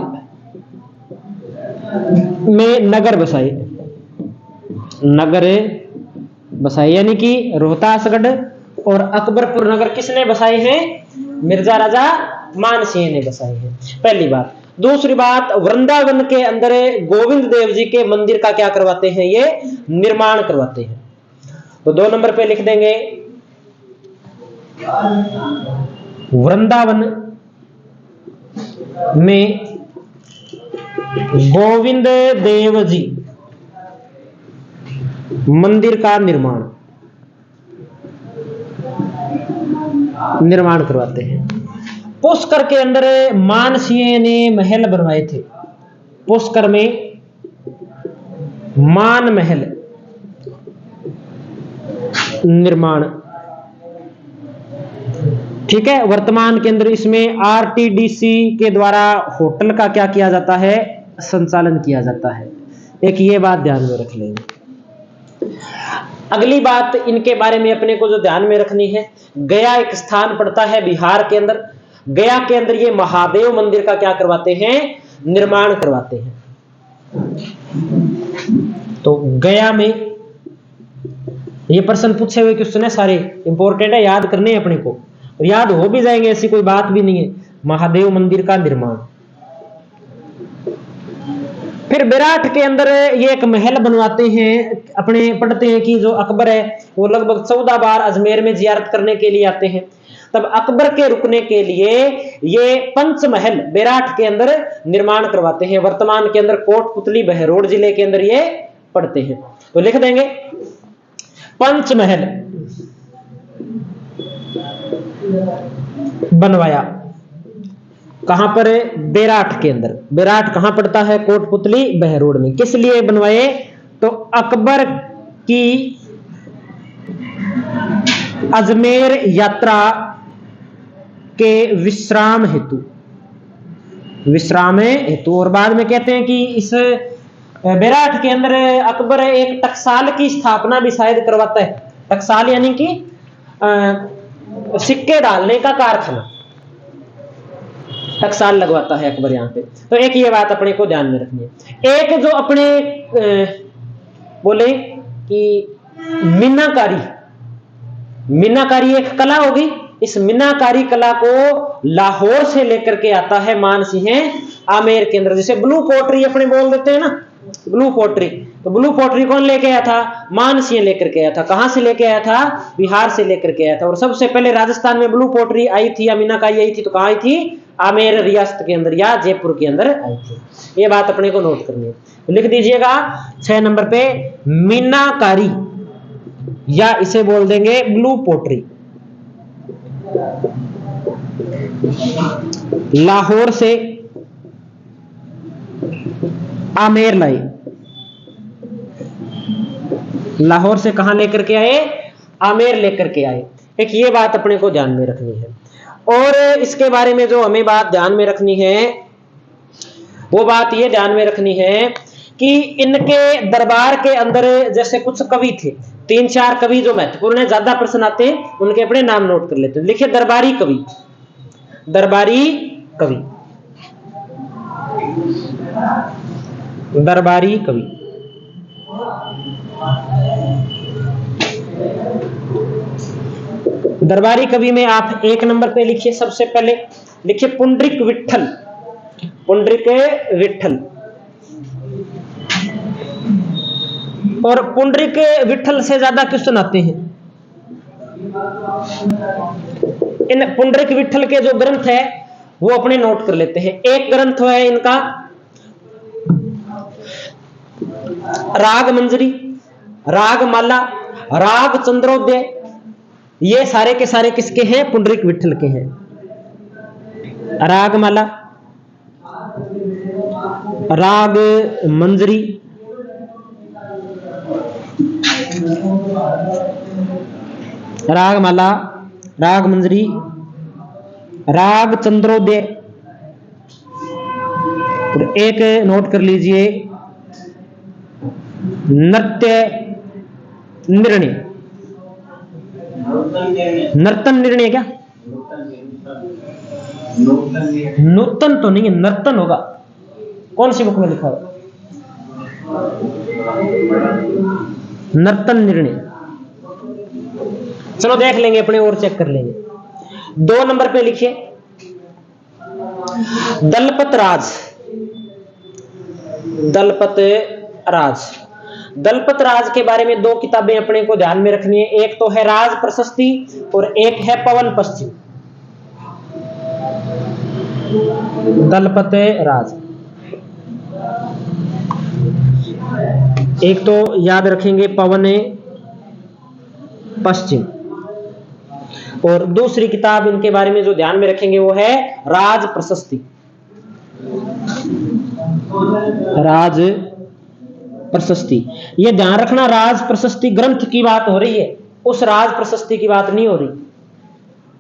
में नगर बसाए, नगर बसाए यानी कि रोहतासगढ़ और अकबरपुर नगर किसने बसाए हैं? मिर्जा राजा मानसिंह ने बसाए हैं, पहली बात। दूसरी बात, वृंदावन के अंदर गोविंद देव जी के मंदिर का क्या करवाते हैं? ये निर्माण करवाते हैं। तो 2 नंबर पे लिख देंगे वृंदावन में गोविंद देव जी मंदिर का निर्माण करवाते हैं। पुष्कर के अंदर मानसिंह ने महल बनवाए थे, पुष्कर में मान महल निर्माण, ठीक है। वर्तमान के अंदर इसमें आरटीडीसी के द्वारा होटल का क्या किया जाता है? संचालन किया जाता है। एक ये बात ध्यान में रख लेंगे। अगली बात इनके बारे में अपने को जो ध्यान में रखनी है, गया एक स्थान पड़ता है बिहार के अंदर, गया के अंदर ये महादेव मंदिर का क्या करवाते हैं? निर्माण करवाते हैं। तो गया में ये प्रश्न पूछे हुए क्वेश्चन है, सारे इंपॉर्टेंट है, याद करने हैं अपने को, और याद हो भी जाएंगे, ऐसी कोई बात भी नहीं है। महादेव मंदिर का निर्माण। फिर विराट के अंदर ये एक महल बनवाते हैं। अपने पढ़ते हैं कि जो अकबर है वो लगभग 14 बार अजमेर में जियारत करने के लिए आते हैं। तब अकबर के रुकने के लिए ये पंचमहल विराट के अंदर निर्माण करवाते हैं। वर्तमान के अंदर कोटपुतली बहरोड जिले के अंदर ये पड़ते हैं। तो लिख देंगे पंचमहल बनवाया, कहां पर? बेराट के अंदर। बेराट कहां पड़ता है? कोटपुतली बहरोड में। किस लिए बनवाए? तो अकबर की अजमेर यात्रा के विश्राम हेतु, और बाद में कहते हैं कि इस बेराट के अंदर अकबर एक टकसाल की स्थापना भी शायद करवाता है। टकसाल यानी कि सिक्के डालने का कारखाना, टकसाल लगवाता है अकबर यहाँ पे। तो एक ये बात अपने को ध्यान में रखनी है। एक जो अपने बोले कि मीनाकारी एक कला होगी। इस मीनाकारी कला को लाहौर से लेकर के आता है मानसिंह आमेर के अंदर। जैसे ब्लू पोट्री अपने बोल देते हैं ना, ब्लू पोट्री, तो ब्लू पोट्री कौन लेके आया था? मानसिंह लेकर के आया था। कहां से लेके आया था? बिहार से लेकर के आया था। और सबसे पहले राजस्थान में ब्लू पोट्री आई थी या मीनाकारी आई थी तो कहां आई थी? आमेर रियासत के अंदर या जयपुर के अंदर आई थी। ये बात अपने को नोट करनी है, तो लिख दीजिएगा 6 नंबर पे मीनाकारी, या इसे बोल देंगे ब्लू पोट्री। लाहौर से आमेर लाए, लाहौर से कहां लेकर के आए? आमेर लेकर के आए। एक ये बात अपने को ध्यान में रखनी है। और इसके बारे में जो हमें बात ध्यान में रखनी है वो बात ये ध्यान में रखनी है कि इनके दरबार के अंदर जैसे कुछ कवि थे, 3-4 कवि जो महत्वपूर्ण है, ज्यादा प्रश्न आते हैं, उनके अपने नाम नोट कर लेते हैं। लिखिए दरबारी कवि, दरबारी कवि, दरबारी कवि। दरबारी कवि में आप 1 नंबर पे लिखिए, सबसे पहले लिखिए पुंडरीक विट्ठल, पुंडरीक विट्ठल। और पुंडरीक विट्ठल से ज्यादा क्वेश्चन आते हैं। इन पुंडरीक विट्ठल के जो ग्रंथ है वो अपने नोट कर लेते हैं। एक ग्रंथ है इनका राग मंजरी, राग माला, राग चंद्रोदय। ये सारे के सारे किसके हैं? पुंडरीक विट्ठल के हैं। राग माला, राग मंजरी, राग माला, राग मंजरी, राग चंद्रोदय। और एक नोट कर लीजिए नृत्य निर्णय, नर्तन निर्णय क्या? नूतन तो नहीं है, नर्तन होगा। कौन सी बुक में लिखा होगा? नर्तन निर्णय। चलो देख लेंगे अपने और चेक कर लेंगे। 2 नंबर पे लिखिए दलपत राज। दलपत राज। दलपत राज के बारे में 2 किताबें अपने को ध्यान में रखनी है। एक तो है राज प्रशस्ति और एक है पवन पश्चिम। दलपत राज एक तो याद रखेंगे पवन पश्चिम, और दूसरी किताब इनके बारे में जो ध्यान में रखेंगे वो है राज प्रशस्ति। राज प्रशस्ति, ये ध्यान रखना राज प्रशस्ति ग्रंथ की बात हो रही है, उस राज प्रशस्ति की बात नहीं हो रही।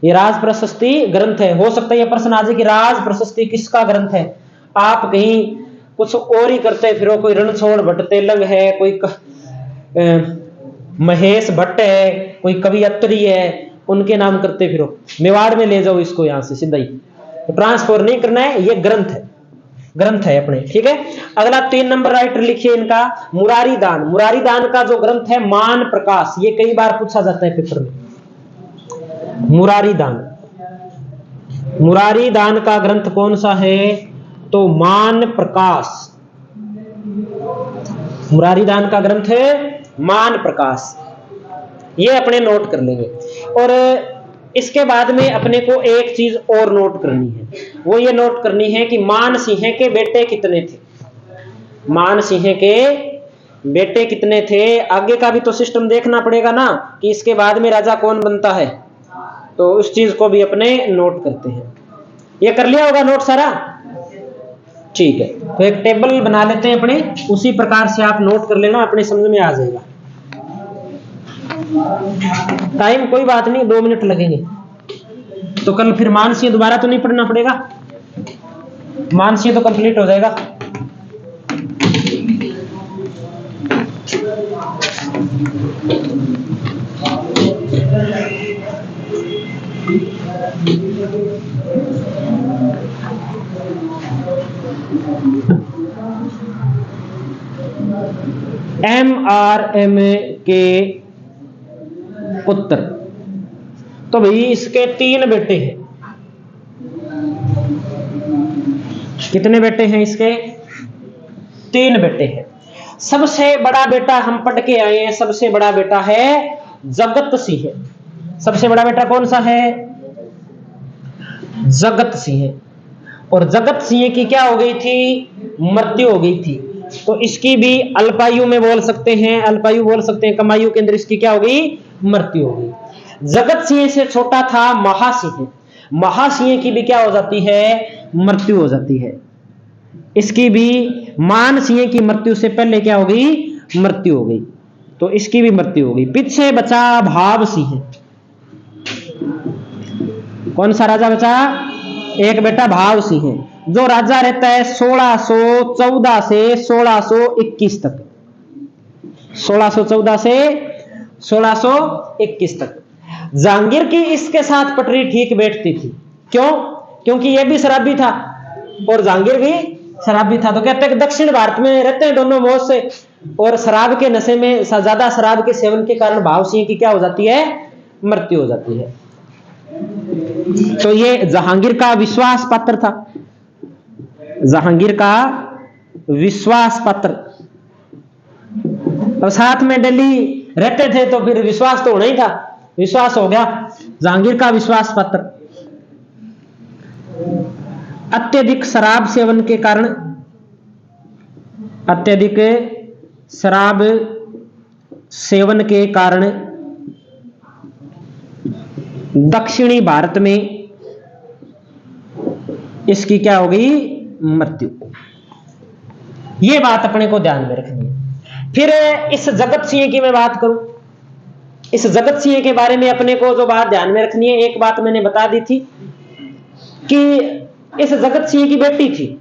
ये राज प्रशस्ति ग्रंथ है। हो सकता है ये प्रश्न आ जाए कि राज प्रशस्ति किसका ग्रंथ है। आप कहीं कुछ और ही करते फिरो, कोई रणछोड़ भट्ट तेलंग है, कोई महेश भट्ट है, कोई कवियत्री है, उनके नाम करते फिरो। मेवाड़ में ले जाओ इसको, यहां से सीधा ही ट्रांसफर नहीं करना है। ये ग्रंथ है, ग्रंथ है अपने, ठीक है। अगला 3 नंबर राइटर लिखिए इनका मुरारी दान। मुरारी दान का जो ग्रंथ है मान प्रकाश, ये कई बार पूछा जाता है पेपर में। मुरारी दान, मुरारी दान का ग्रंथ कौन सा है? तो मान प्रकाश। मुरारी दान का ग्रंथ है मान प्रकाश। ये अपने नोट कर लेंगे। और इसके बाद में अपने को एक चीज और नोट करनी है, वो ये नोट करनी है कि मान सिंह के बेटे कितने थे। मान सिंह के बेटे कितने थे, आगे का भी तो सिस्टम देखना पड़ेगा ना कि इसके बाद में राजा कौन बनता है, तो उस चीज को भी अपने नोट करते हैं। ये कर लिया होगा नोट सारा, ठीक है। तो एक टेबल बना लेते हैं अपने, उसी प्रकार से आप नोट कर लेना, अपने समझ में आ जाएगा। टाइम कोई बात नहीं, 2 मिनट लगेंगे। तो कल फिर मानसीय दोबारा तो नहीं पढ़ना पड़ेगा, मानसीय तो कंप्लीट हो जाएगा। MRM के पुत्र, तो भाई इसके 3 बेटे हैं। कितने बेटे हैं इसके? 3 बेटे हैं। सबसे बड़ा बेटा हम पढ़ के आए हैं, सबसे बड़ा बेटा है जगत सिंह। सबसे बड़ा बेटा कौन सा है? जगत सिंह। और जगत सिंह की क्या हो गई थी? मृत्यु हो गई थी। तो इसकी भी अल्पायु में बोल सकते हैं, अल्पायु बोल सकते हैं, कमायु के अंदर इसकी क्या हो गई? मृत्यु हो गई। जगत सिंह से छोटा था महासिंह। महासिंह की भी क्या हो जाती है? मृत्यु हो जाती है। इसकी भी मान सिंह की मृत्यु से पहले क्या हो गई? मृत्यु हो गई। तो इसकी भी मृत्यु हो गई। पीछे बचा भाव सिंह। कौन सा राजा बचा? एक बेटा भाव सिंह, जो राजा रहता है 1614 से 1621 तक। 1614 से 1621 तक जहांगीर की इसके साथ पटरी ठीक बैठती थी। क्यों? क्योंकि यह भी शराबी था और जहांगीर भी शराबी था। तो कहते हैं कि दक्षिण भारत में रहते हैं दोनों मौज से, और शराब के नशे में, ज्यादा शराब के सेवन के कारण भाव सिंह की क्या हो जाती है? मृत्यु हो जाती है। तो ये जहांगीर का विश्वास पात्र था। जहांगीर का विश्वास पात्र, और साथ में दिल्ली रहते थे तो फिर विश्वास तो होना ही था। विश्वास हो गया, जहांगीर का विश्वास पात्र। अत्यधिक शराब सेवन के कारण, अत्यधिक शराब सेवन के कारण दक्षिणी भारत में इसकी क्या हो गई? मृत्यु। ये बात अपने को ध्यान में रखनी है। फिर इस जगत सिंह की मैं बात करूं, इस जगत सिंह के बारे में अपने को जो बात ध्यान में रखनी है, एक बात मैंने बता दी थी कि इस जगत सिंह की बेटी थी।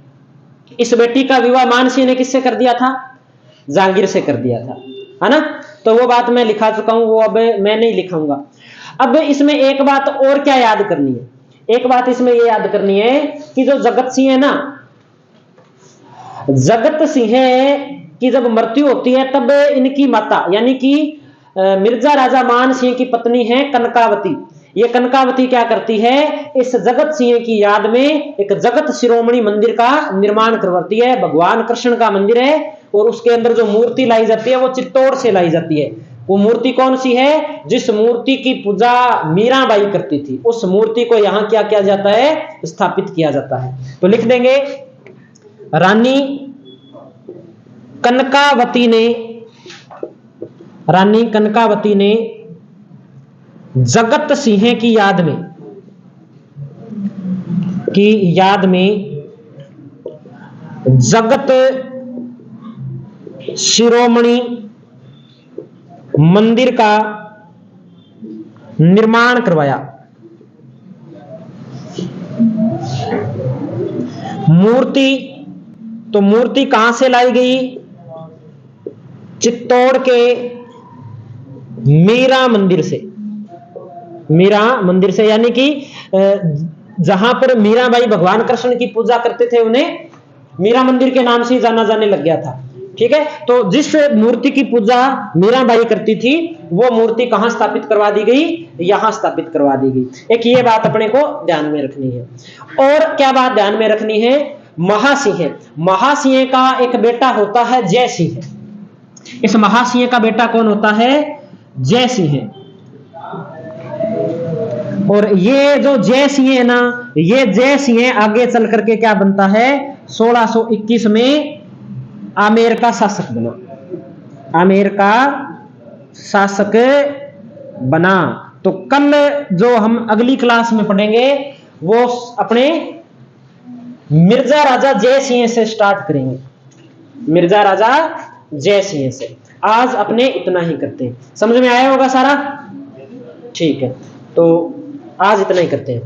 इस बेटी का विवाह मान सिंह ने किससे कर दिया था? जहांगीर से कर दिया था, है ना। तो वो बात मैं लिखा चुका हूं, वो अब मैं नहीं लिखाऊंगा। अब इसमें एक बात और क्या याद करनी है? एक बात इसमें ये याद करनी है कि जो जगत सिंह है ना, जगत सिंह की जब मृत्यु होती है तब इनकी माता यानी कि मिर्जा राजा मान सिंह की पत्नी है कनकावती। ये कनकावती क्या करती है, इस जगत सिंह की याद में एक जगत शिरोमणि मंदिर का निर्माण करवाती है। भगवान कृष्ण का मंदिर है और उसके अंदर जो मूर्ति लाई जाती है वो चित्तौड़ से लाई जाती है। वो मूर्ति कौन सी है, जिस मूर्ति की पूजा मीराबाई करती थी, उस मूर्ति को यहां क्या किया जाता है, स्थापित किया जाता है। तो लिख देंगे रानी कनकावती ने जगत सिंह की याद में जगत शिरोमणि मंदिर का निर्माण करवाया। मूर्ति कहां से लाई गई, चित्तौड़ के मीरा मंदिर से, यानी कि जहां पर मीराबाई भगवान कृष्ण की पूजा करते थे उन्हें मीरा मंदिर के नाम से जाना जाने लग गया था। ठीक है, तो जिस मूर्ति की पूजा मीराबाई करती थी वो मूर्ति कहां स्थापित करवा दी गई, यहां स्थापित करवा दी गई। एक ये बात अपने को ध्यान में रखनी है। और क्या बात ध्यान में रखनी है, महासिंह का एक बेटा होता है जय सिंह। इस महासिंह का बेटा कौन होता है, जय सिंह। और ये जो जय सिंह है ना, ये जय सिंह आगे चल करके क्या बनता है, 1621 में आमेर का शासक बना। तो कल जो हम अगली क्लास में पढ़ेंगे वो अपने मिर्जा राजा जय सिंह से स्टार्ट करेंगे, मिर्जा राजा जय सिंह से। आज अपने इतना ही करते हैं, समझ में आया होगा सारा, ठीक है। तो आज इतना ही करते हैं।